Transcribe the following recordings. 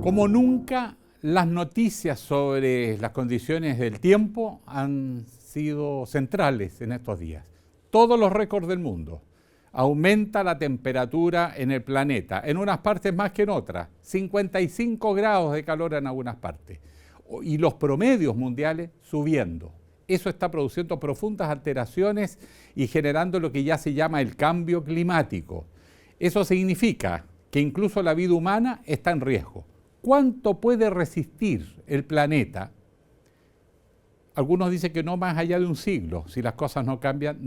Como nunca, las noticias sobre las condiciones del tiempo han sido centrales en estos días. Todos los récords del mundo. Aumenta la temperatura en el planeta, en unas partes más que en otras. 55 grados de calor en algunas partes. Y los promedios mundiales subiendo. Eso está produciendo profundas alteraciones y generando lo que ya se llama el cambio climático. Eso significa que incluso la vida humana está en riesgo. ¿Cuánto puede resistir el planeta? Algunos dicen que no más allá de un siglo, si las cosas no cambian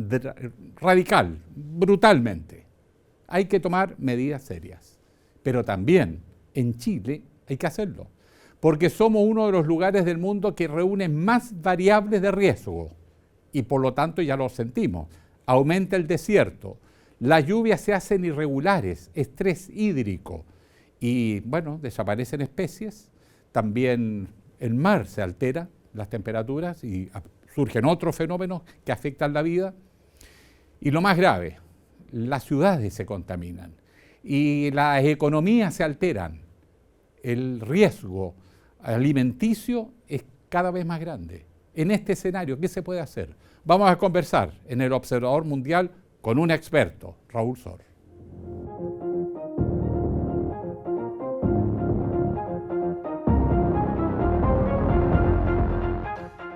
brutalmente. Hay que tomar medidas serias. Pero también en Chile hay que hacerlo, porque somos uno de los lugares del mundo que reúne más variables de riesgo y por lo tanto ya lo sentimos. Aumenta el desierto, las lluvias se hacen irregulares, estrés hídrico y bueno, desaparecen especies, también el mar se altera, las temperaturas y surgen otros fenómenos que afectan la vida. Y lo más grave, las ciudades se contaminan y las economías se alteran. El riesgo alimenticio es cada vez más grande. En este escenario, ¿qué se puede hacer? Vamos a conversar en el Observador Mundial con un experto, Raúl Sor.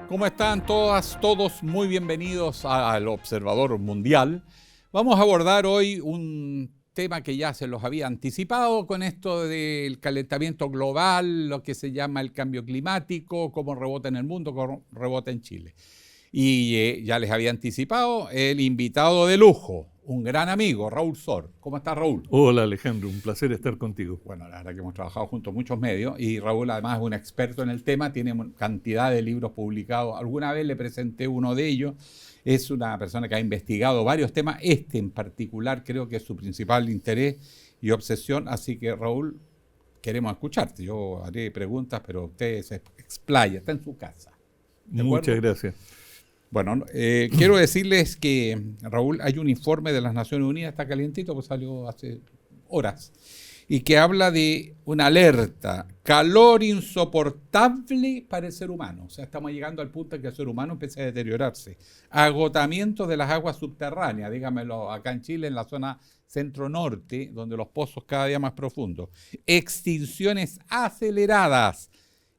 ¿Cómo están todas, todos? Muy bienvenidos al Observador Mundial. Vamos a abordar hoy un tema que ya se los había anticipado con esto del calentamiento global, lo que se llama el cambio climático, cómo rebota en el mundo, cómo rebota en Chile. Y ya les había anticipado el invitado de lujo, un gran amigo, Raúl Sor. ¿Cómo estás, Raúl? Hola, Alejandro, un placer estar contigo. Bueno, la verdad que hemos trabajado juntos en muchos medios y Raúl además es un experto en el tema, tiene cantidad de libros publicados. Alguna vez le presenté uno de ellos. Es una persona que ha investigado varios temas, este en particular creo que es su principal interés y obsesión, así que Raúl, queremos escucharte. Yo haré preguntas, pero usted se explaya, está en su casa. Muchas gracias. Bueno, quiero decirles que, Raúl, hay un informe de las Naciones Unidas, está calientito, pues salió hace horas, y que habla de una alerta, calor insoportable para el ser humano. O sea, estamos llegando al punto en que el ser humano empieza a deteriorarse. Agotamiento de las aguas subterráneas, dígamelo acá en Chile, en la zona centro-norte, donde los pozos cada día más profundos. Extinciones aceleradas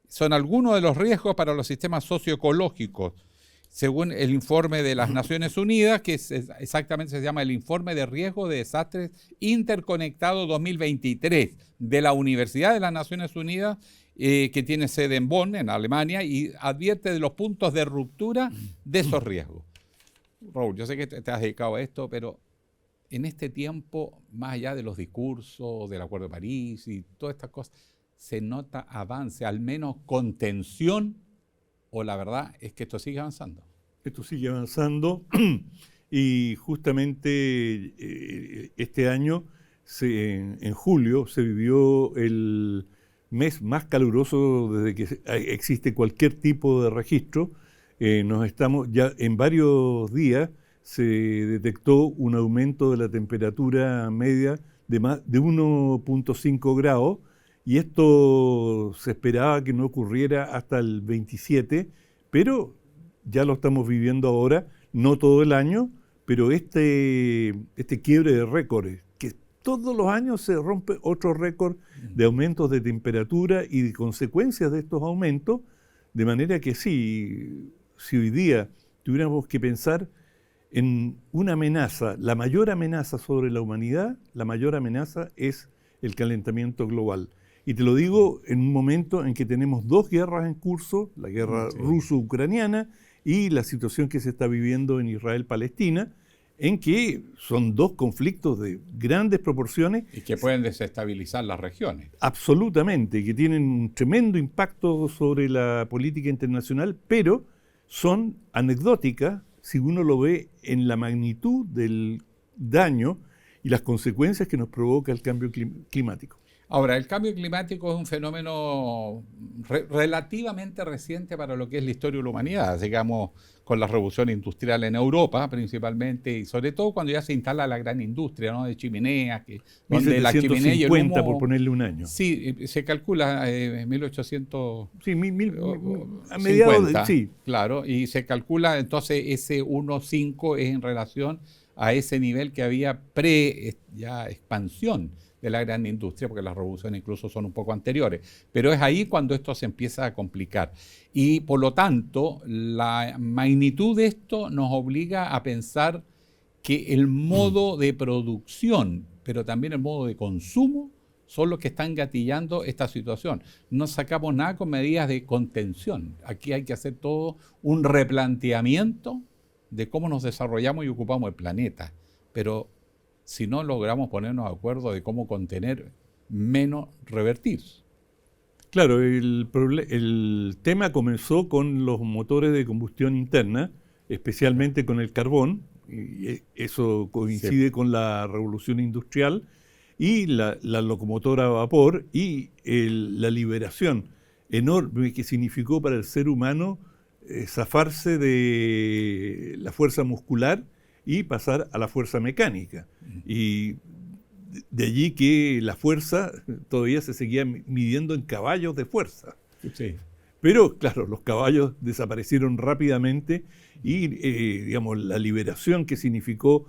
son algunos de los riesgos para los sistemas socioecológicos, según el informe de las Naciones Unidas, que exactamente se llama el Informe de Riesgo de Desastres Interconectados 2023 de la Universidad de las Naciones Unidas, que tiene sede en Bonn, en Alemania, y advierte de los puntos de ruptura de esos riesgos. Raúl, yo sé que te has dedicado a esto, pero en este tiempo, más allá de los discursos, del Acuerdo de París y todas estas cosas, se nota avance, al menos contención, o la verdad es que esto sigue avanzando. Esto sigue avanzando y justamente este año, en julio, se vivió el mes más caluroso desde que existe cualquier tipo de registro. Ya en varios días se detectó un aumento de la temperatura media de más de 1.5 grados. Y esto se esperaba que no ocurriera hasta el 27, pero ya lo estamos viviendo ahora, no todo el año, pero este quiebre de récords, que todos los años se rompe otro récord de aumentos de temperatura y de consecuencias de estos aumentos, de manera que si hoy día tuviéramos que pensar en una amenaza, la mayor amenaza sobre la humanidad, la mayor amenaza es el calentamiento global. Y te lo digo en un momento en que tenemos dos guerras en curso, la guerra ruso-ucraniana y la situación que se está viviendo en Israel-Palestina, en que son dos conflictos de grandes proporciones. Y que pueden desestabilizar las regiones. Absolutamente, que tienen un tremendo impacto sobre la política internacional, pero son anecdóticas si uno lo ve en la magnitud del daño y las consecuencias que nos provoca el cambio climático. Ahora, el cambio climático es un fenómeno relativamente reciente para lo que es la historia de la humanidad, digamos, con la revolución industrial en Europa principalmente, y sobre todo cuando ya se instala la gran industria, ¿no? De chimeneas, donde la chimenea y el 1750, por humo, ponerle un año. sí, se calcula en 1850, Sí, a mediados sí. claro, y se calcula entonces ese 1,5 es en relación a ese nivel que había ya expansión de la gran industria, porque las revoluciones incluso son un poco anteriores. Pero es ahí cuando esto se empieza a complicar. Y por lo tanto, la magnitud de esto nos obliga a pensar que el modo de producción, pero también el modo de consumo, son los que están gatillando esta situación. No sacamos nada con medidas de contención. Aquí hay que hacer todo un replanteamiento de cómo nos desarrollamos y ocupamos el planeta. Pero si no logramos ponernos de acuerdo de cómo contener, menos revertir. Claro, el tema comenzó con los motores de combustión interna, especialmente con el carbón, y eso coincide con la revolución industrial, y la locomotora a vapor, y la liberación enorme que significó para el ser humano zafarse de la fuerza muscular y pasar a la fuerza mecánica. Y de allí que la fuerza todavía se seguía midiendo en caballos de fuerza. Sí. Pero claro, los caballos desaparecieron rápidamente y digamos, la liberación que significó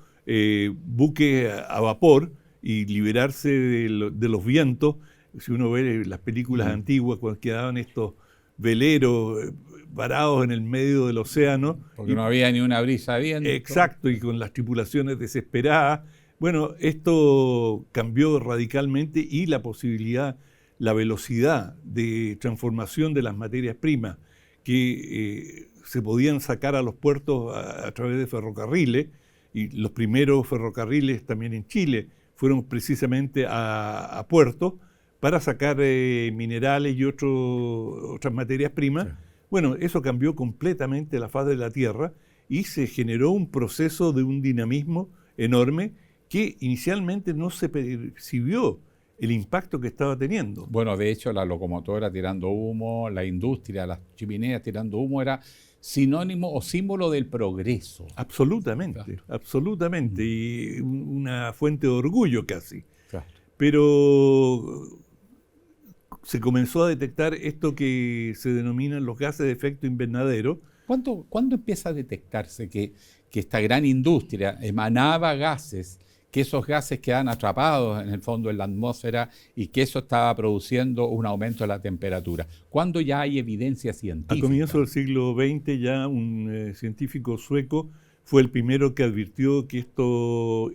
buque a vapor y liberarse de los vientos. Si uno ve las películas antiguas cuando quedaban estos veleros varados en el medio del océano. Porque no había ni una brisa de viento. Exacto, y con las tripulaciones desesperadas. Bueno, esto cambió radicalmente y la posibilidad, la velocidad de transformación de las materias primas que se podían sacar a los puertos a través de ferrocarriles, y los primeros ferrocarriles también en Chile fueron precisamente a puertos para sacar minerales y otras materias primas. Sí. Bueno, eso cambió completamente la faz de la Tierra y se generó un proceso de un dinamismo enorme que inicialmente no se percibió el impacto que estaba teniendo. Bueno, de hecho, la locomotora tirando humo, la industria, las chimeneas tirando humo, era sinónimo o símbolo del progreso. Absolutamente, claro. Absolutamente, y una fuente de orgullo casi. Claro. Pero se comenzó a detectar esto que se denominan los gases de efecto invernadero. ¿Cuándo empieza a detectarse que esta gran industria emanaba gases, que esos gases quedan atrapados en el fondo en la atmósfera y que eso estaba produciendo un aumento de la temperatura? ¿Cuándo ya hay evidencia científica? A comienzos del siglo XX ya un científico sueco fue el primero que advirtió que esto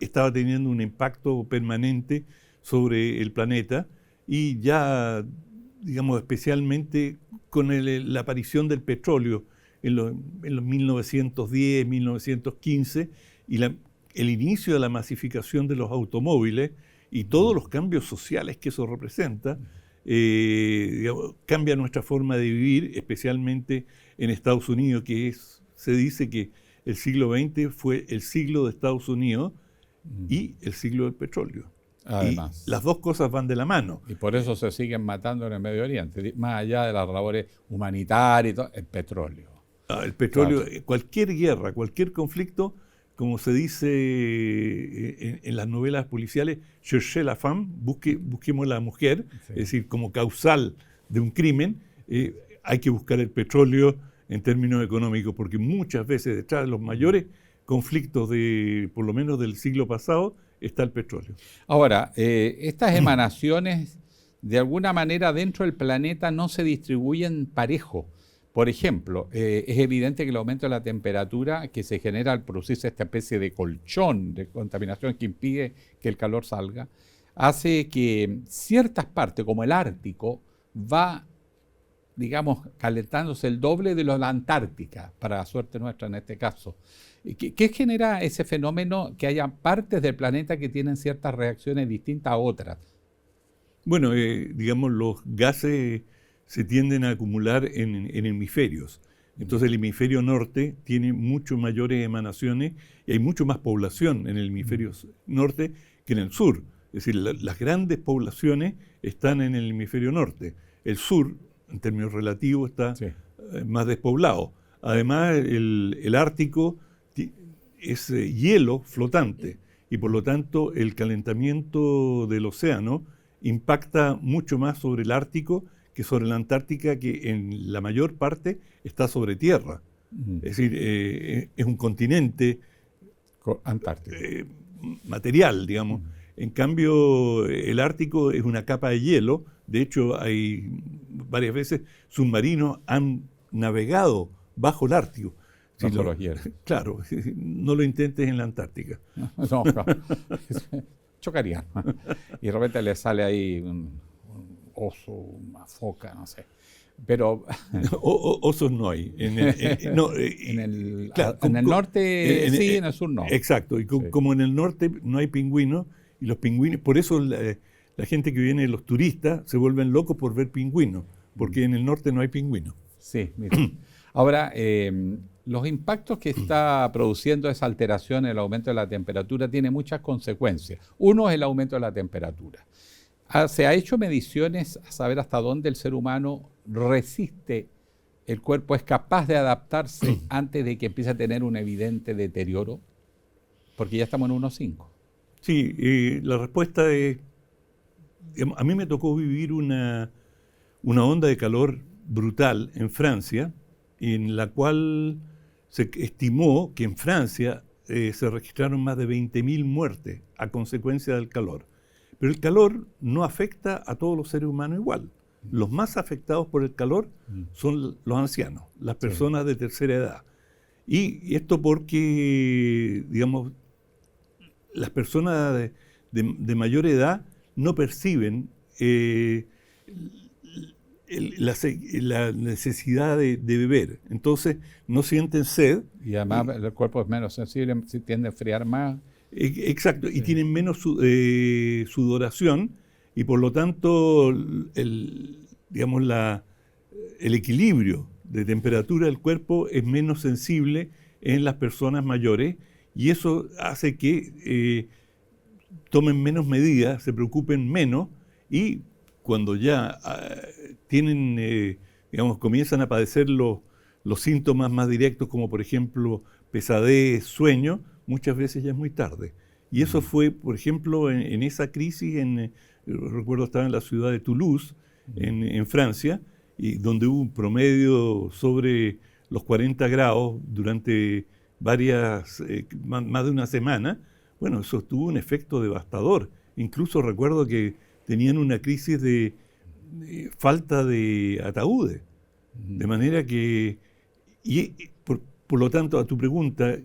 estaba teniendo un impacto permanente sobre el planeta, y ya, digamos, especialmente con la aparición del petróleo en los 1910, 1915, y el inicio de la masificación de los automóviles y todos los cambios sociales que eso representa, digamos, cambia nuestra forma de vivir, especialmente en Estados Unidos, se dice que el siglo XX fue el siglo de Estados Unidos y el siglo del petróleo. Además. Y las dos cosas van de la mano. Y por eso se siguen matando en el Medio Oriente, más allá de las labores humanitarias y todo, el petróleo. El petróleo, claro. Cualquier guerra, cualquier conflicto, como se dice en las novelas policiales, cherchez la femme, busquemos la mujer, sí. Es decir, como causal de un crimen, hay que buscar el petróleo en términos económicos, porque muchas veces detrás de los mayores conflictos por lo menos del siglo pasado, está el petróleo. Ahora, estas emanaciones, de alguna manera, dentro del planeta no se distribuyen parejo. Por ejemplo, es evidente que el aumento de la temperatura que se genera al producirse esta especie de colchón de contaminación que impide que el calor salga, hace que ciertas partes, como el Ártico, va, digamos, calentándose el doble de la Antártica, para la suerte nuestra en este caso. ¿Qué genera ese fenómeno que haya partes del planeta que tienen ciertas reacciones distintas a otras? Bueno, digamos, los gases se tienden a acumular en hemisferios. Entonces el hemisferio norte tiene mucho mayores emanaciones y hay mucho más población en el hemisferio norte que en el sur. Es Es decir, las grandes poblaciones están en el hemisferio norte. El sur, en términos relativos, está más despoblado. Además, el Ártico es hielo flotante y por lo tanto el calentamiento del océano impacta mucho más sobre el Ártico que sobre la Antártica, que en la mayor parte está sobre tierra. Es decir, es un continente Antártico. Material, digamos. En cambio, el Ártico es una capa de hielo. De hecho, hay varias veces submarinos han navegado bajo el Ártico. Bajo los hielos. Claro, no lo intentes en la Antártica. No, chocarían. Y de repente le sale ahí un oso, una foca, no sé. Pero osos no hay. En el norte sí, en el sur no. Exacto. Y como en el norte no hay pingüinos, y los pingüinos, por eso la gente que viene, los turistas, se vuelven locos por ver pingüinos, porque en el norte no hay pingüinos. Sí, mira. Ahora, los impactos que está produciendo esa alteración, el aumento de la temperatura, tiene muchas consecuencias. Uno es el aumento de la temperatura. Se ha hecho mediciones a saber hasta dónde el ser humano resiste, el cuerpo es capaz de adaptarse antes de que empiece a tener un evidente deterioro, porque ya estamos en 1,5. Sí, la respuesta es, a mí me tocó vivir una onda de calor brutal en Francia, en la cual se estimó que en Francia se registraron más de 20.000 muertes a consecuencia del calor. Pero el calor no afecta a todos los seres humanos igual. Los más afectados por el calor son los ancianos, las personas de tercera edad. Y esto porque, digamos, las personas de mayor edad no perciben la necesidad de beber. Entonces no sienten sed. Y además el cuerpo es menos sensible, tiende a enfriar más. Exacto, y tienen menos sudoración y por lo tanto el equilibrio de temperatura del cuerpo es menos sensible en las personas mayores y eso hace que tomen menos medidas, se preocupen menos y cuando ya comienzan a padecer los síntomas más directos como por ejemplo pesadez, sueño, muchas veces ya es muy tarde. Y eso fue, por ejemplo, en esa crisis, recuerdo estaba en la ciudad de Toulouse, en Francia, y donde hubo un promedio sobre los 40 grados durante más de una semana. Bueno, eso tuvo un efecto devastador. Incluso recuerdo que tenían una crisis de falta de ataúdes. De manera que, por lo tanto, a tu pregunta,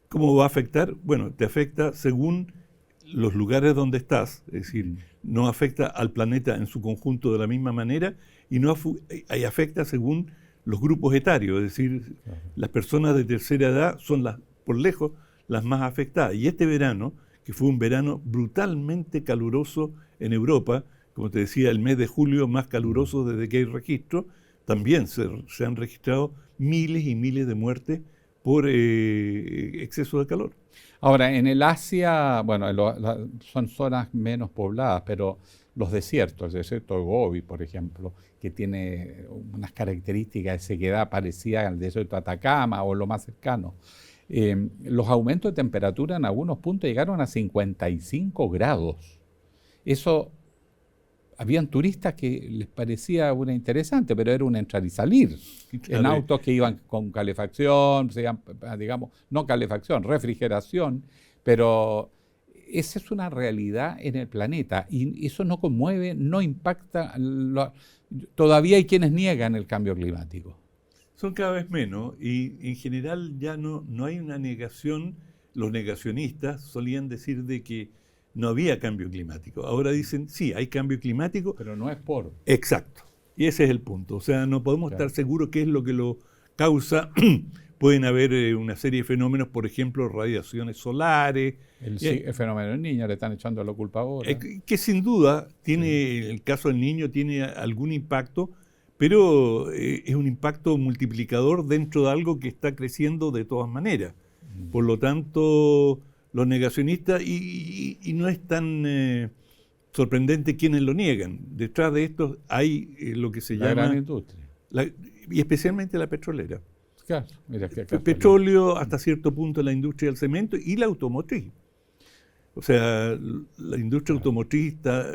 ¿cómo va a afectar? Bueno, te afecta según los lugares donde estás, es decir, no afecta al planeta en su conjunto de la misma manera y afecta según los grupos etarios, es decir, las personas de tercera edad son por lejos las más afectadas. Y este verano, que fue un verano brutalmente caluroso en Europa, como te decía, el mes de julio más caluroso desde que hay registro, también se han registrado miles y miles de muertes por exceso de calor. Ahora, en el Asia, bueno, son zonas menos pobladas, pero los desiertos, el desierto de Gobi, por ejemplo, que tiene unas características de sequedad parecidas al desierto de Atacama o lo más cercano, los aumentos de temperatura en algunos puntos llegaron a 55 grados. Eso, habían turistas que les parecía interesante, pero era un entrar y salir. En autos que iban con calefacción, digamos, no calefacción, refrigeración, pero esa es una realidad en el planeta y eso no conmueve, no impacta. Todavía hay quienes niegan el cambio climático. Son cada vez menos y en general ya no hay una negación. Los negacionistas solían decir de que no había cambio climático. Ahora dicen, sí, hay cambio climático. Pero no es por. Exacto. Y ese es el punto. O sea, no podemos estar seguros qué es lo que lo causa. Pueden haber una serie de fenómenos, por ejemplo, radiaciones solares. El fenómeno del Niño, le están echando la culpa ahora. Que sin duda tiene, el caso del Niño tiene algún impacto, pero es un impacto multiplicador dentro de algo que está creciendo de todas maneras. Por lo tanto, los negacionistas y no es tan sorprendente quienes lo niegan. Detrás de esto hay lo que se La llama... gran industria. Y especialmente la petrolera. Claro, mira qué casualidad. Petróleo, hasta cierto punto la industria del cemento y la automotriz. O sea, la industria automotriz está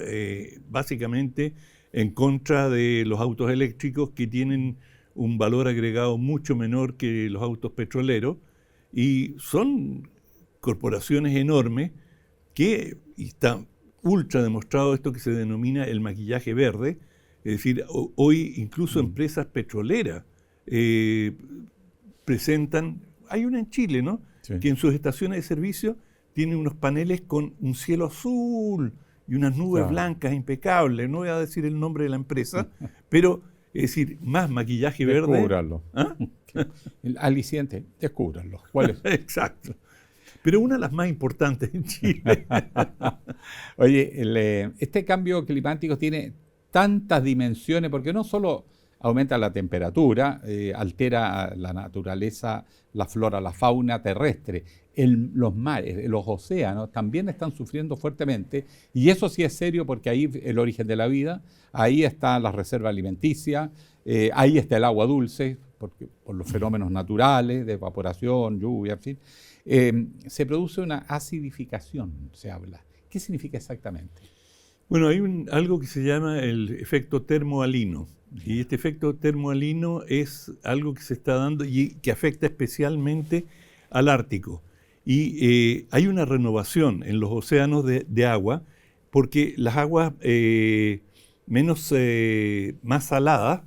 básicamente en contra de los autos eléctricos que tienen un valor agregado mucho menor que los autos petroleros y son corporaciones enormes que, y está ultra demostrado esto que se denomina el maquillaje verde, es decir, hoy incluso empresas petroleras presentan, hay una en Chile, ¿no? Sí. Que en sus estaciones de servicio tiene unos paneles con un cielo azul y unas nubes blancas impecables. No voy a decir el nombre de la empresa, pero es decir, más maquillaje verde. Descúbranlo. ¿Ah? El aliciente, descúbranlo. ¿Cuál es? Exacto. Pero una de las más importantes en Chile. Oye, este cambio climático tiene tantas dimensiones, porque no solo aumenta la temperatura, altera la naturaleza, la flora, la fauna terrestre. Los mares, los océanos también están sufriendo fuertemente, y eso sí es serio porque ahí el origen de la vida, ahí está la reserva alimenticia, ahí está el agua dulce, por los fenómenos naturales de evaporación, lluvia, en fin. Se produce una acidificación, se habla. ¿Qué significa exactamente? Bueno, hay algo que se llama el efecto termohalino. Y este efecto termohalino es algo que se está dando y que afecta especialmente al Ártico. Y hay una renovación en los océanos de agua, porque las aguas más saladas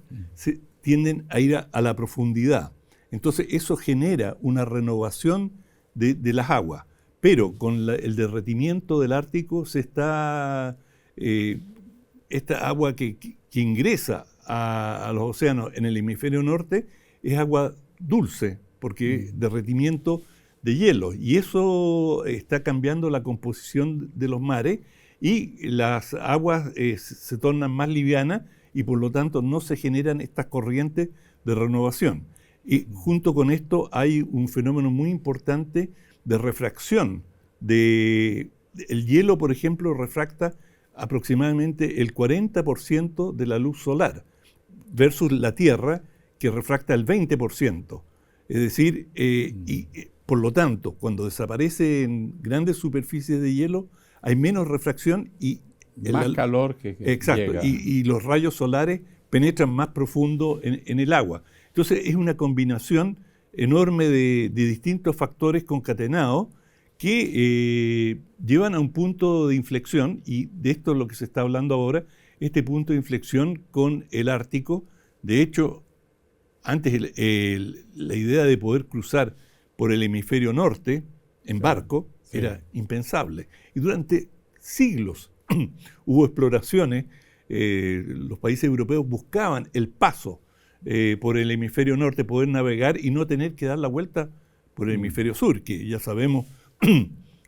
tienden a ir a la profundidad. Entonces eso genera una renovación de las aguas. Pero con el derretimiento del Ártico se está... esta agua que ingresa a los océanos en el hemisferio norte es agua dulce, porque derretimiento de hielo. Y eso está cambiando la composición de los mares y las aguas se tornan más livianas y por lo tanto no se generan estas corrientes de renovación. Y junto con esto hay un fenómeno muy importante de refracción. El hielo, por ejemplo, refracta aproximadamente el 40% de la luz solar, versus la Tierra, que refracta el 20%. Es decir, por lo tanto, cuando desaparecen grandes superficies de hielo, hay menos refracción y... Más calor que exacto, llega. Y los rayos solares penetran más profundo en el agua. Entonces, es una combinación enorme de distintos factores concatenados que llevan a un punto de inflexión, y de esto es lo que se está hablando ahora, este punto de inflexión con el Ártico. De hecho, antes la idea de poder cruzar por el hemisferio norte en barco era impensable. Y durante siglos hubo exploraciones, los países europeos buscaban el paso por el hemisferio norte, poder navegar y no tener que dar la vuelta por el hemisferio sur, que ya sabemos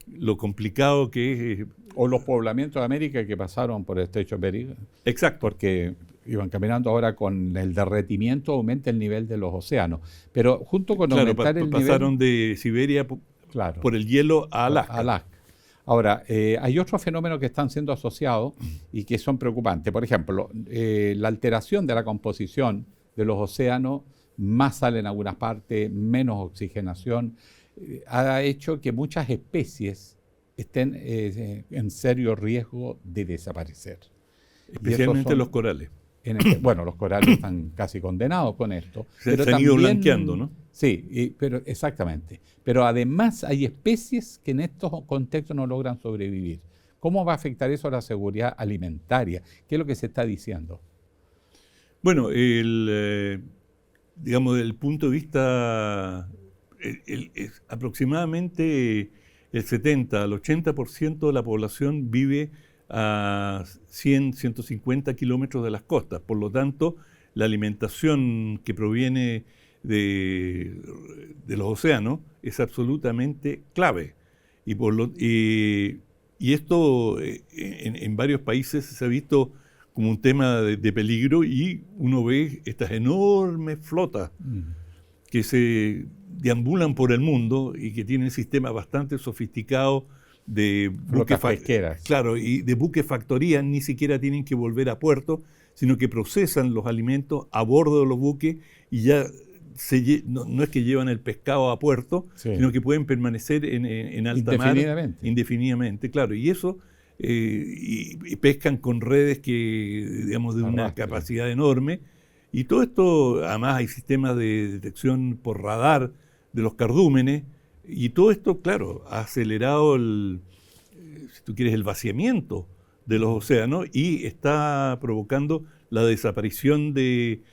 lo complicado que es. O los poblamientos de América que pasaron por el estrecho de Bering. Exacto. Porque iban caminando ahora con el derretimiento, aumenta el nivel de los océanos. Pero junto con aumentar el nivel... Pasaron de Siberia por el hielo a Alaska. Ahora, hay otros fenómenos que están siendo asociados y que son preocupantes. Por ejemplo, la alteración de la composición de los océanos, más sal en algunas partes, menos oxigenación, ha hecho que muchas especies estén en serio riesgo de desaparecer. Especialmente los corales. Bueno, los corales están casi condenados con esto. Se han ido blanqueando, ¿no? Sí, pero exactamente. Pero además hay especies que en estos contextos no logran sobrevivir. ¿Cómo va a afectar eso a la seguridad alimentaria? ¿Qué es lo que se está diciendo? Bueno, digamos, desde el punto de vista, aproximadamente el 70 al 80% de la población vive a 100, 150 kilómetros de las costas. Por lo tanto, la alimentación que proviene de los océanos es absolutamente clave. Y esto en varios países se ha visto como un tema de peligro, y uno ve estas enormes flotas que deambulan por el mundo y que tienen sistemas bastante sofisticados de Flotas pesqueras. Claro, y de buquefactoría, ni siquiera tienen que volver a puerto, sino que procesan los alimentos a bordo de los buques y ya no es que llevan el pescado a puerto, Sí. sino que pueden permanecer en alta mar indefinidamente, claro, y eso y pescan con redes que, digamos, de una capacidad enorme, y todo esto, además hay sistemas de detección por radar de los cardúmenes, y todo esto, claro, ha acelerado si tú quieres, el vaciamiento de los océanos y está provocando la desaparición de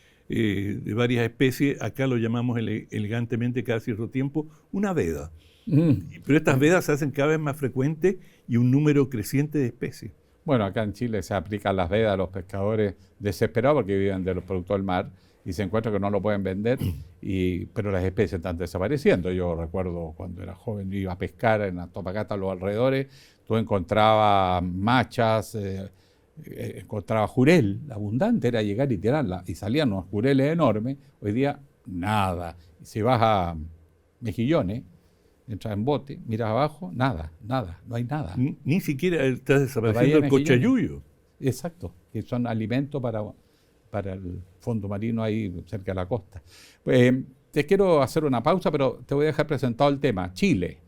varias especies. Acá lo llamamos elegantemente cada cierto tiempo una veda. Pero estas vedas se hacen cada vez más frecuentes y un número creciente de especies. Bueno, acá en Chile se aplican las vedas a los pescadores desesperados porque viven de los productos del mar y se encuentran que no lo pueden vender, pero las especies están desapareciendo. Yo recuerdo cuando era joven, yo iba a pescar en Antofagasta, a los alrededores, tú encontrabas machas, encontrabas jurel, abundante era llegar y tirarla, y salían unos jureles enormes. Hoy día, nada. Si vas a Mejillones, entras en bote, miras abajo, nada, no hay nada. Ni siquiera está desapareciendo el cochayuyo. Exacto, que son alimentos para el fondo marino ahí cerca de la costa. Pues, te quiero hacer una pausa, pero te voy a dejar presentado el tema. Chile.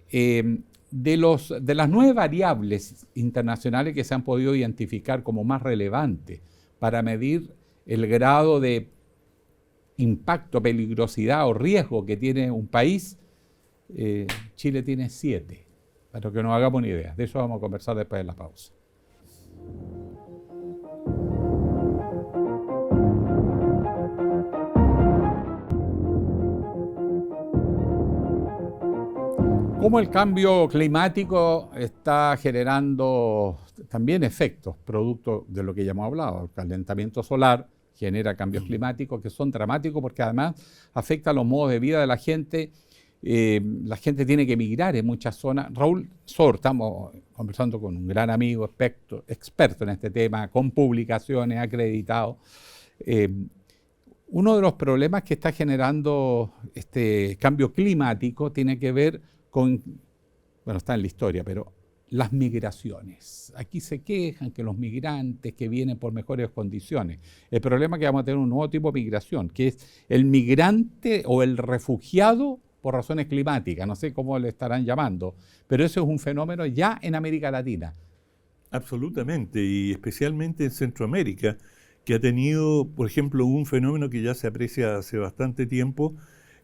De las 9 variables internacionales que se han podido identificar como más relevantes para medir el grado de impacto, peligrosidad o riesgo que tiene un país, Chile tiene 7, para que nos hagamos una idea. De eso vamos a conversar después de la pausa. Cómo el cambio climático está generando también efectos, producto de lo que ya hemos hablado. El calentamiento solar genera cambios climáticos que son dramáticos porque además afectan los modos de vida de la gente. La gente tiene que emigrar en muchas zonas. Raúl Sor, estamos conversando con un gran amigo, experto en este tema, con publicaciones, acreditado. Uno de los problemas que está generando este cambio climático tiene que ver con, bueno, está en la historia, pero las migraciones. Aquí se quejan que los migrantes que vienen por mejores condiciones. El problema es que vamos a tener un nuevo tipo de migración, que es el migrante o el refugiado por razones climáticas, no sé cómo le estarán llamando, pero eso es un fenómeno ya en América Latina. Absolutamente, y especialmente en Centroamérica, que ha tenido, por ejemplo, un fenómeno que ya se aprecia hace bastante tiempo,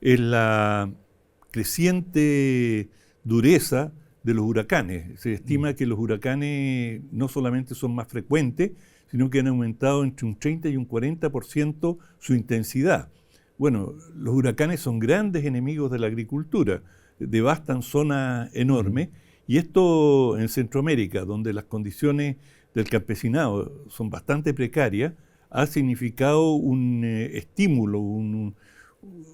es la creciente dureza de los huracanes. Se estima que los huracanes no solamente son más frecuentes, sino que han aumentado entre un 30 y un 40% su intensidad. Bueno, los huracanes son grandes enemigos de la agricultura, devastan zonas enormes, y esto en Centroamérica, donde las condiciones del campesinado son bastante precarias, ha significado un estímulo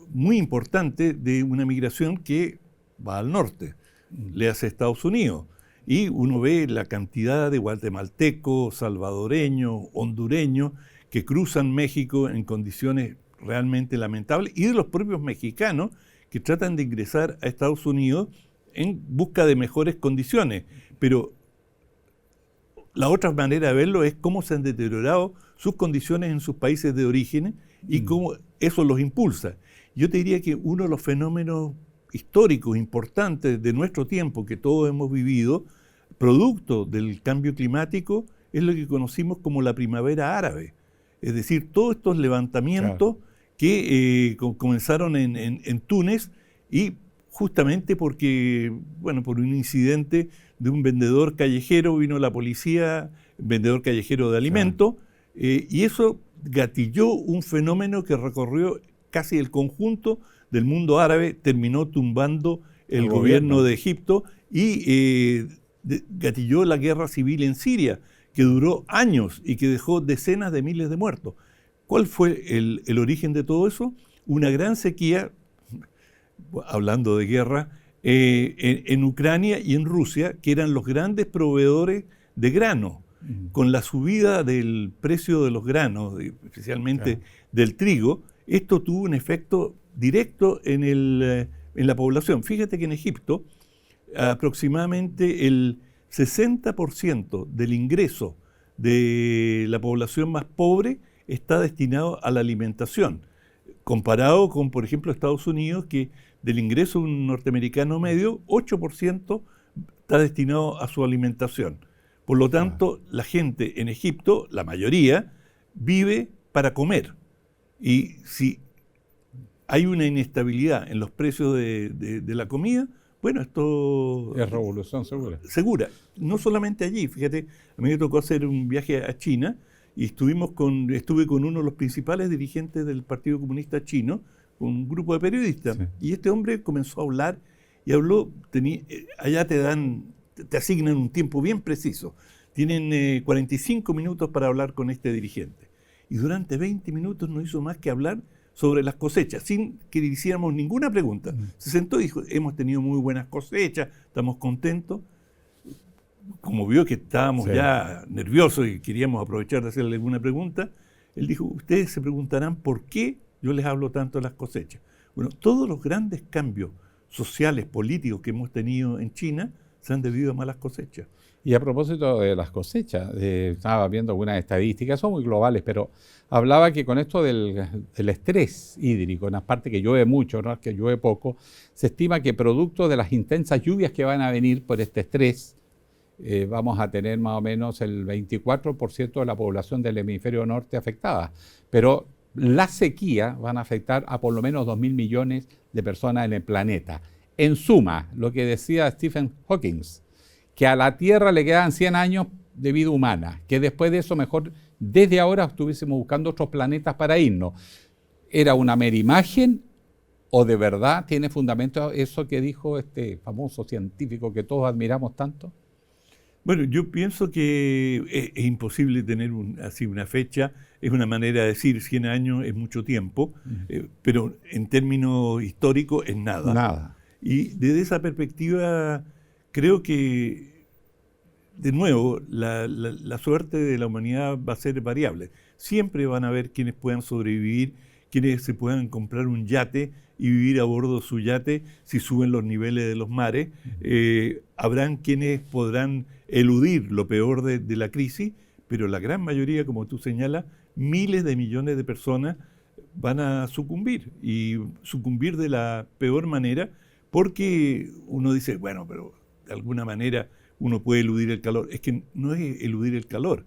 muy importante de una migración que va al norte, le hace Estados Unidos. Y uno ve la cantidad de guatemaltecos, salvadoreños, hondureños que cruzan México en condiciones realmente lamentables, y de los propios mexicanos que tratan de ingresar a Estados Unidos en busca de mejores condiciones. Pero la otra manera de verlo es cómo se han deteriorado sus condiciones en sus países de origen y cómo eso los impulsa. Yo te diría que uno de los fenómenos históricos importantes de nuestro tiempo que todos hemos vivido, producto del cambio climático, es lo que conocimos como la primavera árabe. Es decir, todos estos levantamientos que comenzaron en Túnez, y justamente porque, bueno, por un incidente de un vendedor callejero, vino la policía, vendedor callejero de alimentos, y eso gatilló un fenómeno que recorrió casi el conjunto del mundo árabe, terminó tumbando el gobierno de Egipto y gatilló la guerra civil en Siria, que duró años y que dejó decenas de miles de muertos. ¿Cuál fue el origen de todo eso? Una gran sequía, hablando de guerra, en Ucrania y en Rusia, que eran los grandes proveedores de grano. Con la subida del precio de los granos, especialmente del trigo, esto tuvo un efecto directo en la población. Fíjate que en Egipto aproximadamente el 60% del ingreso de la población más pobre está destinado a la alimentación, comparado con, por ejemplo, Estados Unidos, que del ingreso de un norteamericano medio, 8% está destinado a su alimentación. Por lo tanto, la gente en Egipto, la mayoría, vive para comer. Y si hay una inestabilidad en los precios de la comida, bueno, esto es revolución segura. Segura. No solamente allí, fíjate, a mí me tocó hacer un viaje a China y estuve con uno de los principales dirigentes del Partido Comunista Chino, con un grupo de periodistas, sí. Y este hombre comenzó a hablar y habló, allá te asignan un tiempo bien preciso, tienen 45 minutos para hablar con este dirigente. Y durante 20 minutos no hizo más que hablar sobre las cosechas, sin que le hiciéramos ninguna pregunta. Se sentó y dijo, hemos tenido muy buenas cosechas, estamos contentos. Como vio que estábamos ya nerviosos y queríamos aprovechar de hacerle alguna pregunta, él dijo, ustedes se preguntarán por qué yo les hablo tanto de las cosechas. Bueno, todos los grandes cambios sociales, políticos que hemos tenido en China se han debido a malas cosechas. Y a propósito de las cosechas, estaba viendo algunas estadísticas, son muy globales, pero hablaba que con esto del estrés hídrico, en la parte que llueve mucho, no es que llueve poco, se estima que producto de las intensas lluvias que van a venir por este estrés, vamos a tener más o menos el 24% de la población del hemisferio norte afectada. Pero la sequía van a afectar a por lo menos 2.000 millones de personas en el planeta. En suma, lo que decía Stephen Hawking, que a la Tierra le quedan 100 años de vida humana, que después de eso mejor desde ahora estuviésemos buscando otros planetas para irnos. ¿Era una mera imagen o de verdad tiene fundamento eso que dijo este famoso científico que todos admiramos tanto? Bueno, yo pienso que es imposible tener así una fecha, es una manera de decir 100 años es mucho tiempo, pero en términos históricos es nada. Nada. Y desde esa perspectiva creo que, de nuevo, la suerte de la humanidad va a ser variable. Siempre van a haber quienes puedan sobrevivir, quienes se puedan comprar un yate y vivir a bordo de su yate si suben los niveles de los mares. Habrán quienes podrán eludir lo peor de la crisis, pero la gran mayoría, como tú señalas, miles de millones de personas van a sucumbir, y sucumbir de la peor manera, porque uno dice, bueno, pero de alguna manera uno puede eludir el calor. Es que no es eludir el calor.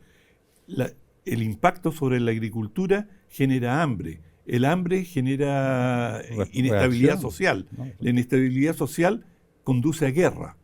El impacto sobre la agricultura genera hambre. El hambre genera inestabilidad social. La inestabilidad social conduce a guerra.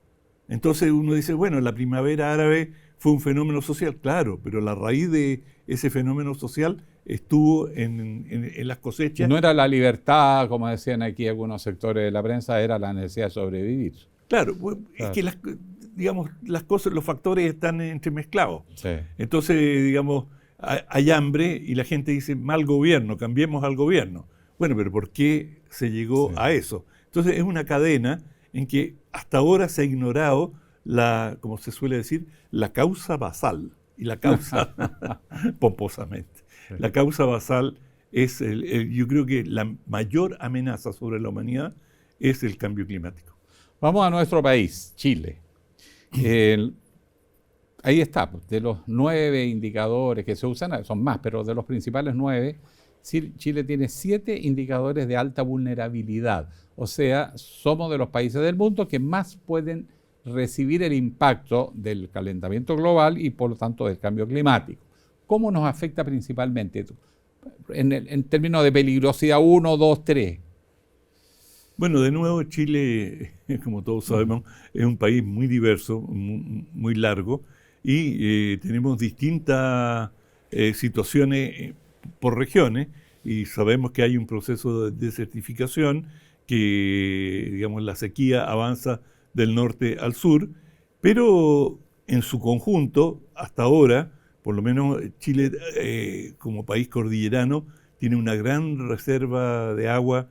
Entonces uno dice, bueno, la primavera árabe fue un fenómeno social, claro, pero la raíz de ese fenómeno social estuvo en las cosechas. No era la libertad, como decían aquí algunos sectores de la prensa, era la necesidad de sobrevivir. Claro, es que las cosas, los factores están entremezclados. Sí. Entonces, digamos, hay hambre y la gente dice, mal gobierno, cambiemos al gobierno. Bueno, pero ¿por qué se llegó a eso? Entonces es una cadena en que hasta ahora se ha ignorado como se suele decir, la causa basal. Y la causa, pomposamente, la causa basal es, yo creo que la mayor amenaza sobre la humanidad es el cambio climático. Vamos a nuestro país, Chile. Ahí está, de los 9 indicadores que se usan, son más, pero de los principales 9, Chile tiene 7 indicadores de alta vulnerabilidad. O sea, somos de los países del mundo que más pueden recibir el impacto del calentamiento global y por lo tanto del cambio climático. ¿Cómo nos afecta principalmente en términos de peligrosidad 1, 2, 3? Bueno, de nuevo Chile, como todos sabemos, es un país muy diverso, muy largo, y tenemos distintas situaciones por regiones, y sabemos que hay un proceso de desertificación, que digamos la sequía avanza del norte al sur, pero en su conjunto, hasta ahora, por lo menos Chile como país cordillerano, tiene una gran reserva de agua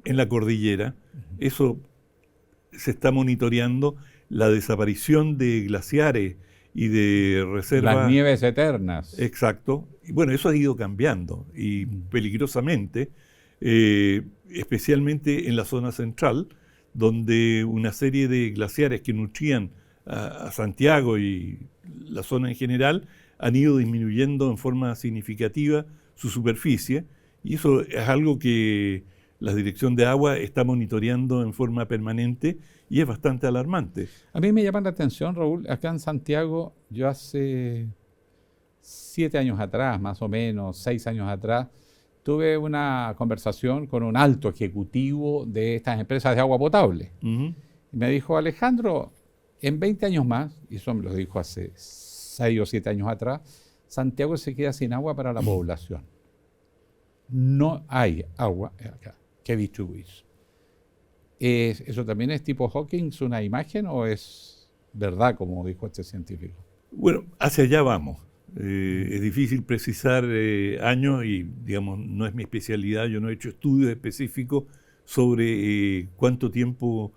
en la cordillera. Eso se está monitoreando, la desaparición de glaciares y de reservas. Las nieves eternas. Exacto. Y bueno, eso ha ido cambiando y peligrosamente. especialmente en la zona central, donde una serie de glaciares que nutrían a Santiago y la zona en general han ido disminuyendo en forma significativa su superficie, y eso es algo que la Dirección de Agua está monitoreando en forma permanente y es bastante alarmante. A mí me llama la atención, Raúl, acá en Santiago, yo hace 7 años atrás, más o menos, 6 años atrás, tuve una conversación con un alto ejecutivo de estas empresas de agua potable. Ujú. Y me dijo, Alejandro, en 20 años más, y eso me lo dijo hace 6 o 7 años atrás, Santiago se queda sin agua para la población. No hay agua acá que distribuir. ¿Eso también es tipo Hawkins, una imagen, o es verdad, como dijo este científico? Bueno, hacia allá vamos. Es difícil precisar años y, digamos, no es mi especialidad. Yo no he hecho estudios específicos sobre cuánto tiempo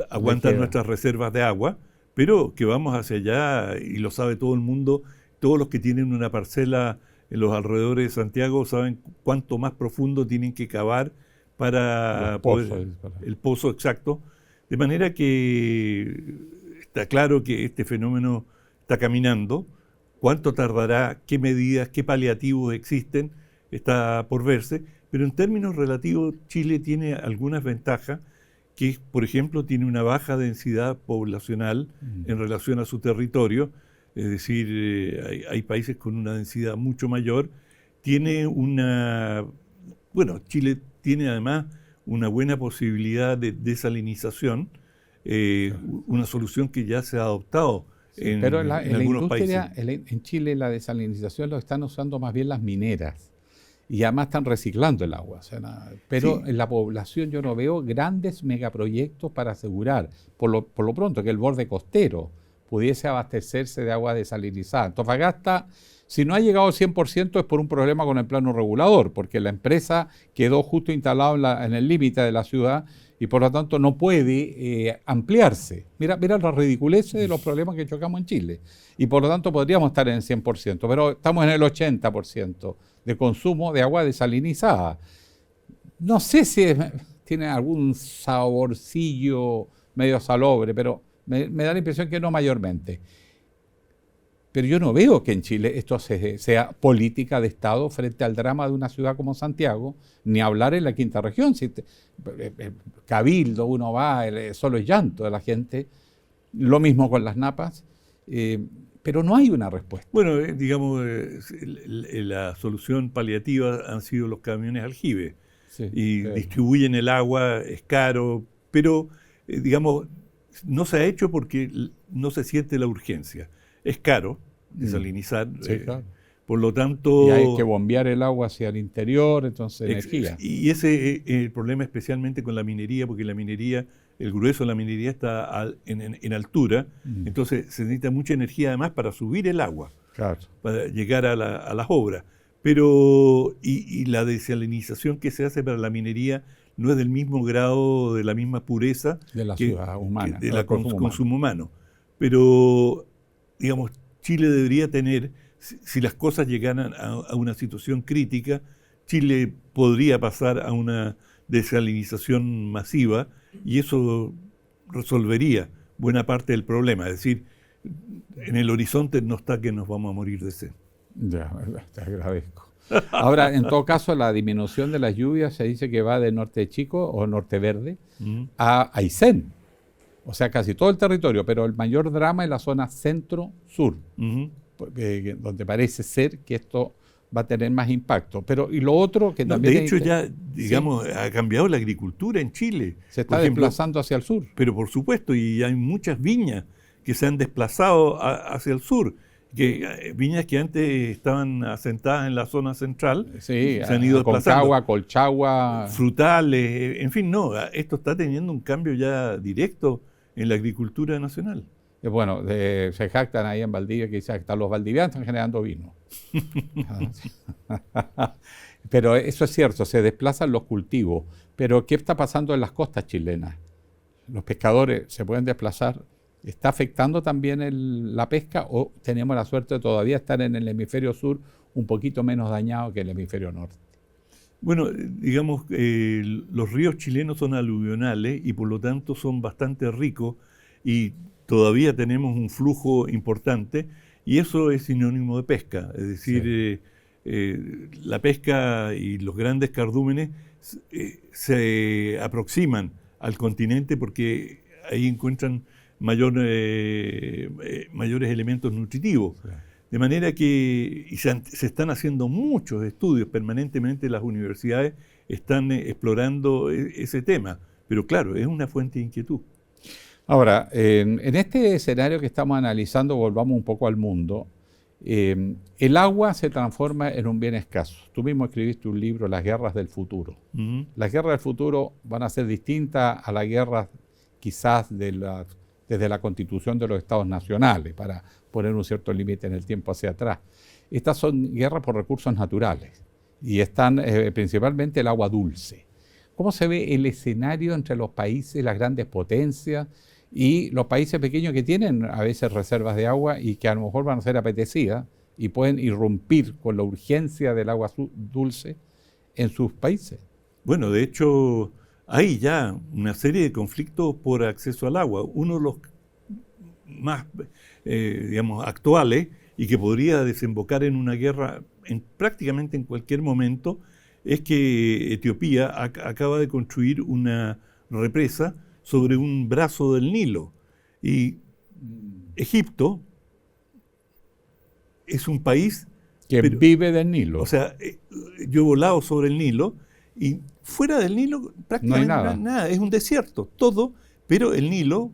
aguantan nuestras reservas de agua, pero que vamos hacia allá y lo sabe todo el mundo. Todos los que tienen una parcela en los alrededores de Santiago saben cuánto más profundo tienen que cavar para poder el pozo exacto. De manera que está claro que este fenómeno está caminando. ¿Cuánto tardará? ¿Qué medidas? ¿Qué paliativos existen? Está por verse. Pero en términos relativos, Chile tiene algunas ventajas, que, por ejemplo, tiene una baja densidad poblacional en relación a su territorio. Es decir, hay países con una densidad mucho mayor. Chile tiene además una buena posibilidad de desalinización, una solución que ya se ha adoptado. Pero en algunos países. En Chile la desalinización lo están usando más bien las mineras y además están reciclando el agua. O sea, pero en la población yo no veo grandes megaproyectos para asegurar, por lo pronto, que el borde costero pudiese abastecerse de agua desalinizada. Antofagasta, si no ha llegado al 100% es por un problema con el plano regulador, porque la empresa quedó justo instalada en el límite de la ciudad y por lo tanto no puede ampliarse. Mira la ridiculez de los problemas que chocamos en Chile. Y por lo tanto podríamos estar en el 100%, pero estamos en el 80% de consumo de agua desalinizada. No sé si tiene algún saborcillo medio salobre, pero me da la impresión que no mayormente. Pero yo no veo que en Chile esto sea política de Estado frente al drama de una ciudad como Santiago, ni hablar en la quinta región. Cabildo, uno va, solo es llanto de la gente. Lo mismo con las napas, pero no hay una respuesta. Bueno, digamos, la solución paliativa han sido los camiones aljibe. Sí, y distribuyen el agua, es caro, pero, digamos, no se ha hecho porque no se siente la urgencia. Es caro desalinizar, claro. Por lo tanto... Y hay que bombear el agua hacia el interior, entonces energía. Y ese es el problema especialmente con la minería, porque la minería, el grueso de la minería está en altura, entonces se necesita mucha energía además para subir el agua, claro, para llegar a las obras. Pero, y la desalinización que se hace para la minería no es del mismo grado, de la misma pureza de la ciudad humana, del consumo humano. Pero, digamos, Chile debería tener, si las cosas llegaran a una situación crítica, Chile podría pasar a una desalinización masiva y eso resolvería buena parte del problema. Es decir, en el horizonte no está que nos vamos a morir de sed. Ya, te agradezco. Ahora, en todo caso, la disminución de las lluvias se dice que va de Norte Chico o Norte Verde a Aysén. O sea, casi todo el territorio, pero el mayor drama es la zona centro-sur, donde parece ser que esto va a tener más impacto. Pero, y lo otro que también... De hecho, ya, digamos, ha cambiado la agricultura en Chile. Se está desplazando hacia el sur. Pero por supuesto, y hay muchas viñas que se han desplazado hacia el sur. Viñas que antes estaban asentadas en la zona central, se han ido desplazando. Concagua, Colchagua. Frutales, en fin, no, esto está teniendo un cambio ya directo en la agricultura nacional. Bueno, se jactan ahí en Valdivia que dicen que hasta los valdivianos están generando vino. Pero eso es cierto, se desplazan los cultivos. Pero ¿qué está pasando en las costas chilenas? Los pescadores se pueden desplazar. ¿Está afectando también la pesca o tenemos la suerte de todavía estar en el hemisferio sur un poquito menos dañado que el hemisferio norte? Bueno, digamos, los ríos chilenos son aluvionales y por lo tanto son bastante ricos y todavía tenemos un flujo importante y eso es sinónimo de pesca. Es decir, la pesca y los grandes cardúmenes se aproximan al continente porque ahí encuentran mayores elementos nutritivos. Sí. De manera que se están haciendo muchos estudios permanentemente, las universidades están explorando ese tema, pero claro, es una fuente de inquietud. Ahora, en este escenario que estamos analizando, volvamos un poco al mundo, el agua se transforma en un bien escaso. Tú mismo escribiste un libro, Las guerras del futuro. Uh-huh. Las guerras del futuro van a ser distintas a las guerras quizás desde la constitución de los estados nacionales, para poner un cierto límite en el tiempo hacia atrás. Estas son guerras por recursos naturales y están principalmente el agua dulce. ¿Cómo se ve el escenario entre los países, las grandes potencias y los países pequeños que tienen a veces reservas de agua y que a lo mejor van a ser apetecidas y pueden irrumpir con la urgencia del agua dulce en sus países? Bueno, de hecho, hay ya una serie de conflictos por acceso al agua. Uno de los más, digamos, actuales y que podría desembocar en una guerra prácticamente en cualquier momento es que Etiopía acaba de construir una represa sobre un brazo del Nilo. Y Egipto es un país que vive del Nilo. O sea, yo he volado sobre el Nilo y fuera del Nilo prácticamente no hay nada. Es un desierto, todo, pero el Nilo,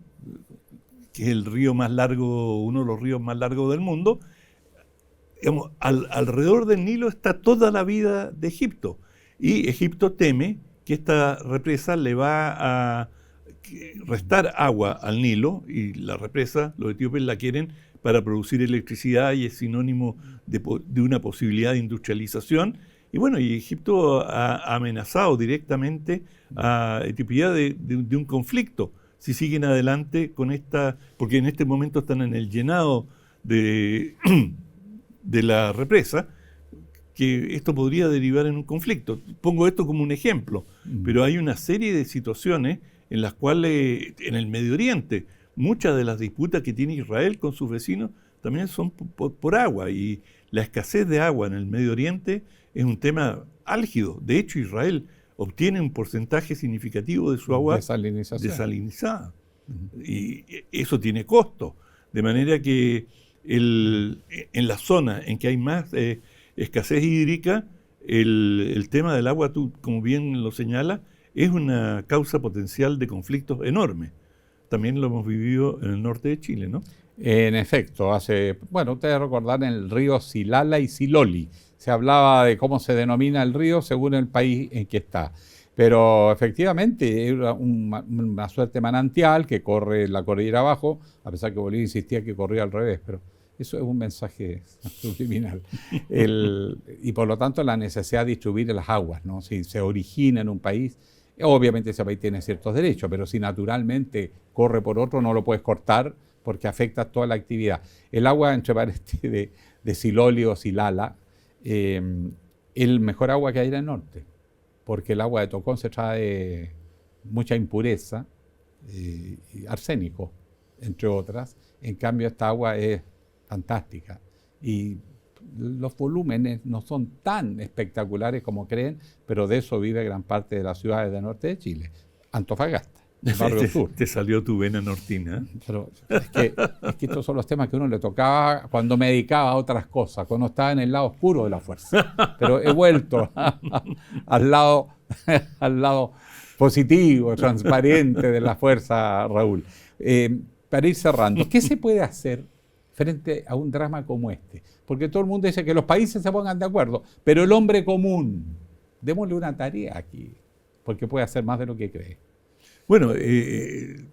que es el río más largo, uno de los ríos más largos del mundo, digamos, alrededor del Nilo está toda la vida de Egipto. Y Egipto teme que esta represa le va a restar agua al Nilo, y la represa, los etíopes la quieren para producir electricidad y es sinónimo de una posibilidad de industrialización. Y bueno, y Egipto ha amenazado directamente a Etiopía de un conflicto si siguen adelante con esta, porque en este momento están en el llenado de la represa, que esto podría derivar en un conflicto. Pongo esto como un ejemplo, pero hay una serie de situaciones en las cuales, en el Medio Oriente, muchas de las disputas que tiene Israel con sus vecinos también son por agua, y la escasez de agua en el Medio Oriente es un tema álgido. De hecho, Israel obtiene un porcentaje significativo de su agua desalinizada. Uh-huh. Y eso tiene costo. De manera que en la zona en que hay más escasez hídrica, el tema del agua, tú como bien lo señalas, es una causa potencial de conflictos enormes. También lo hemos vivido en el norte de Chile, ¿no? En efecto, ustedes recordarán el río Silala y Siloli. Se hablaba de cómo se denomina el río según el país en que está. Pero efectivamente es una suerte manantial que corre la cordillera abajo, a pesar que Bolivia insistía que corría al revés, pero eso es un mensaje subliminal. Y por lo tanto la necesidad de distribuir las aguas, ¿no? Si se origina en un país, obviamente ese país tiene ciertos derechos, pero si naturalmente corre por otro no lo puedes cortar porque afecta toda la actividad. El agua, entre paréntesis, de Siloli o Silala, el mejor agua que hay en el norte, porque el agua de Tocón se trae mucha impureza, arsénico, entre otras. En cambio, esta agua es fantástica y los volúmenes no son tan espectaculares como creen, pero de eso vive gran parte de las ciudades del norte de Chile. Antofagasta, el barrio sur. Te salió tu vena nortina. Pero es que estos son los temas que uno le tocaba cuando me dedicaba a otras cosas, cuando estaba en el lado oscuro de la fuerza. Pero he vuelto al lado positivo, transparente de la fuerza, Raúl. Para ir cerrando, ¿qué se puede hacer frente a un drama como este? Porque todo el mundo dice que los países se pongan de acuerdo, pero el hombre común, démosle una tarea aquí, porque puede hacer más de lo que cree. Bueno,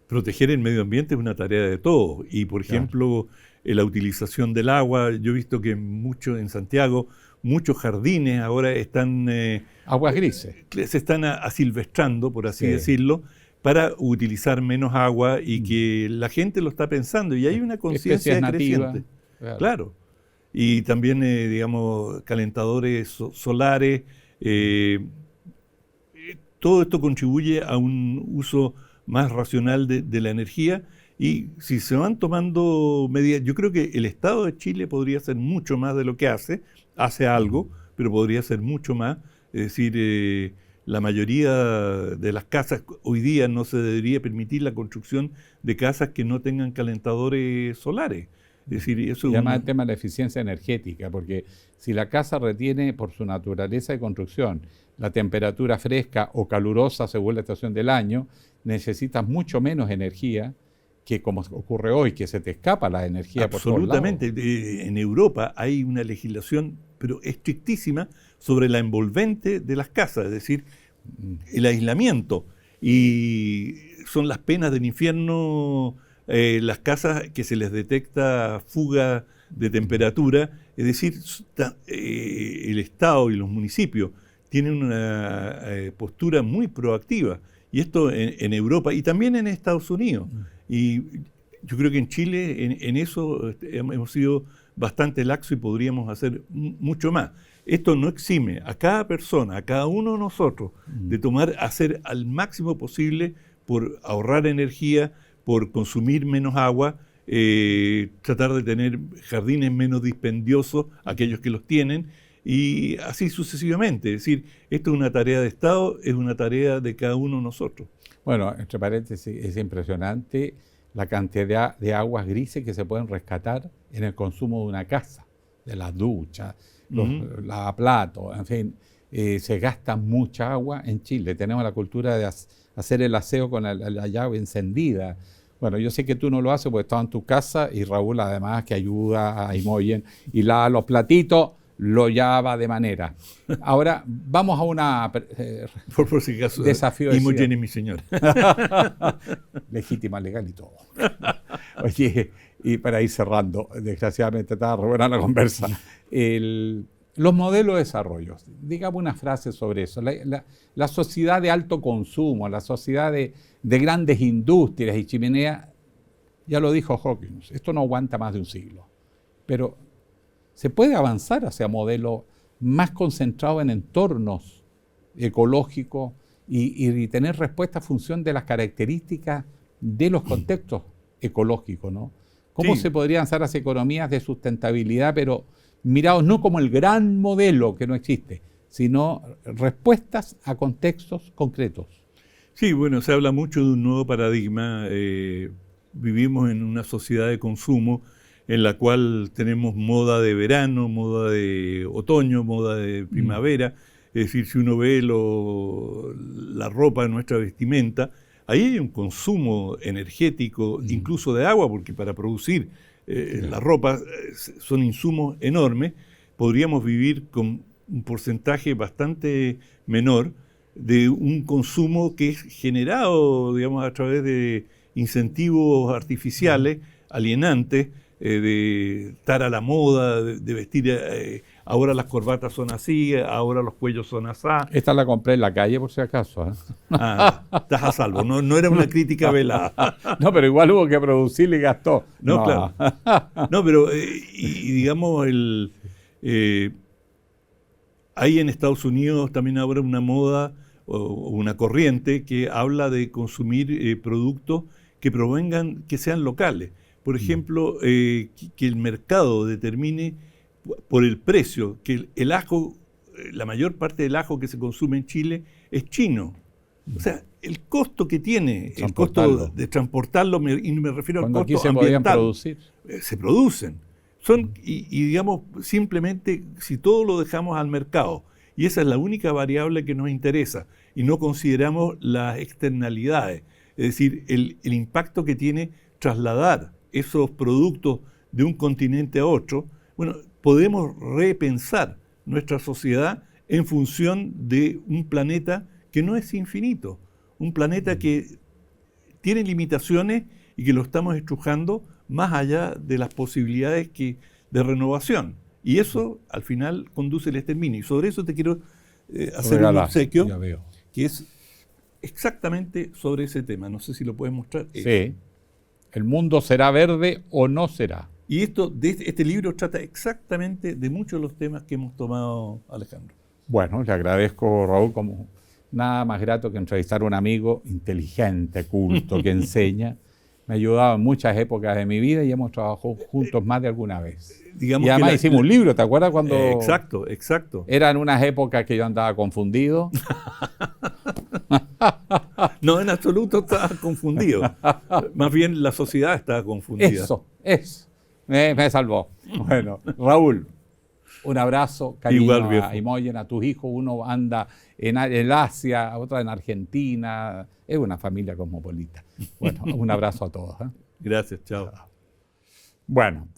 proteger el medio ambiente es una tarea de todos. Y, por ejemplo, la utilización del agua. Yo he visto que en Santiago, muchos jardines ahora están... aguas grises. Se están asilvestrando, por así decirlo, para utilizar menos agua y que la gente lo está pensando. Y hay una conciencia creciente. Claro. Y también, digamos, calentadores solares. todo esto contribuye a un uso más racional de la energía. Y si se van tomando medidas, yo creo que el Estado de Chile podría hacer mucho más de lo que hace algo, pero podría hacer mucho más. Es decir, la mayoría de las casas hoy día no se debería permitir la construcción de casas que no tengan calentadores solares. Es decir, eso y además el tema de la eficiencia energética, porque si la casa retiene por su naturaleza de construcción la temperatura fresca o calurosa según la estación del año, necesitas mucho menos energía que como ocurre hoy, que se te escapa la energía por todos lados. Absolutamente. En Europa hay una legislación, pero estrictísima, sobre la envolvente de las casas, es decir, el aislamiento. Y son las penas del infierno las casas que se les detecta fuga de temperatura. Es decir, el Estado y los municipios tienen una postura muy proactiva. Y esto en Europa y también en Estados Unidos. Y yo creo que en Chile en eso hemos sido bastante laxos y podríamos hacer mucho más. Esto no exime a cada persona, a cada uno de nosotros, de hacer al máximo posible por ahorrar energía, por consumir menos agua, tratar de tener jardines menos dispendiosos, aquellos que los tienen, y así sucesivamente. Es decir, esto es una tarea de Estado, es una tarea de cada uno de nosotros. Bueno, entre paréntesis, es impresionante la cantidad de aguas grises que se pueden rescatar en el consumo de una casa, de las duchas, los lavaplatos, en fin, se gasta mucha agua en Chile. Tenemos la cultura de hacer el aseo con la llave encendida. Bueno, yo sé que tú no lo haces porque estás en tu casa y Raúl además que ayuda a Imogen y lava los platitos, lo llava de manera. Ahora vamos a una por si acaso, desafío. Imogen es mi señora. Legítima, legal y todo. Oye, y para ir cerrando, desgraciadamente estaba re buena la conversa. Los modelos de desarrollo, digamos una frase sobre eso. La sociedad de alto consumo, la sociedad de grandes industrias y chimeneas, ya lo dijo Hawkins, esto no aguanta más de un siglo. Pero se puede avanzar hacia modelos más concentrados en entornos ecológicos y tener respuesta a función de las características de los contextos ecológicos, ¿no? ¿Cómo se podrían avanzar hacia economías de sustentabilidad, pero mirados no como el gran modelo que no existe, sino respuestas a contextos concretos? Sí, bueno, se habla mucho de un nuevo paradigma. Vivimos en una sociedad de consumo en la cual tenemos moda de verano, moda de otoño, moda de primavera. Es decir, si uno ve la ropa de nuestra vestimenta, ahí hay un consumo energético, incluso de agua, porque para producir la ropa son insumos enormes. Podríamos vivir con un porcentaje bastante menor de un consumo que es generado, digamos, a través de incentivos artificiales, alienantes, de estar a la moda, de vestir, ahora las corbatas son así, ahora los cuellos son así. Esta la compré en la calle por si acaso. Estás a salvo, no era una crítica velada. No, pero igual hubo que producirle y gastó. No, claro. No, pero y digamos, hay en Estados Unidos también ahora una moda o una corriente que habla de consumir productos que provengan, que sean locales. Por ejemplo, que el mercado determine por el precio, que el ajo, la mayor parte del ajo que se consume en Chile es chino. O sea, el costo que tiene, el costo de transportarlo, y me refiero al costo aquí se ambiental. Podían producir. Se producen. Y digamos, simplemente, si todo lo dejamos al mercado, y esa es la única variable que nos interesa, y no consideramos las externalidades, es decir, el impacto que tiene trasladar esos productos de un continente a otro, bueno, podemos repensar nuestra sociedad en función de un planeta que no es infinito, un planeta que tiene limitaciones y que lo estamos estrujando más allá de las posibilidades de renovación. Y eso, al final, conduce al exterminio. Y sobre eso te quiero hacer un obsequio, que es exactamente sobre ese tema. No sé si lo puedes mostrar. Sí. ¿El mundo será verde o no será? Y este libro trata exactamente de muchos de los temas que hemos tomado, Alejandro. Bueno, le agradezco, Raúl, como nada más grato que entrevistar a un amigo inteligente, culto, que enseña. Me ha ayudado en muchas épocas de mi vida y hemos trabajado juntos más de alguna vez. Digamos y además que hicimos un libro, ¿te acuerdas cuando...? Exacto, exacto. Eran unas épocas que yo andaba confundido. No, en absoluto estaba confundido. Más bien la sociedad estaba confundida. Eso. Me salvó. Bueno, Raúl, un abrazo, cariño Igual, viejo. a Imogen, a tus hijos. Uno anda en el Asia, otra en Argentina. Es una familia cosmopolita. Bueno, un abrazo a todos. Gracias, chao. Bueno,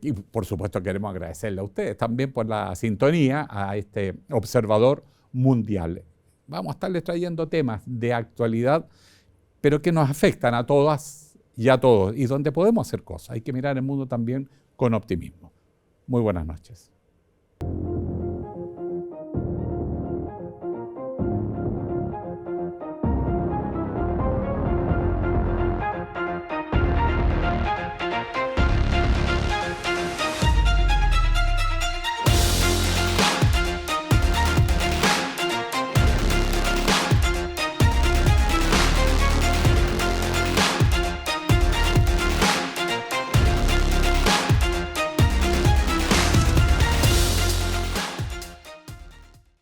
y por supuesto queremos agradecerle a ustedes también por la sintonía a este observador mundial. Vamos a estarles trayendo temas de actualidad, pero que nos afectan a todas y a todos, y donde podemos hacer cosas. Hay que mirar el mundo también con optimismo. Muy buenas noches.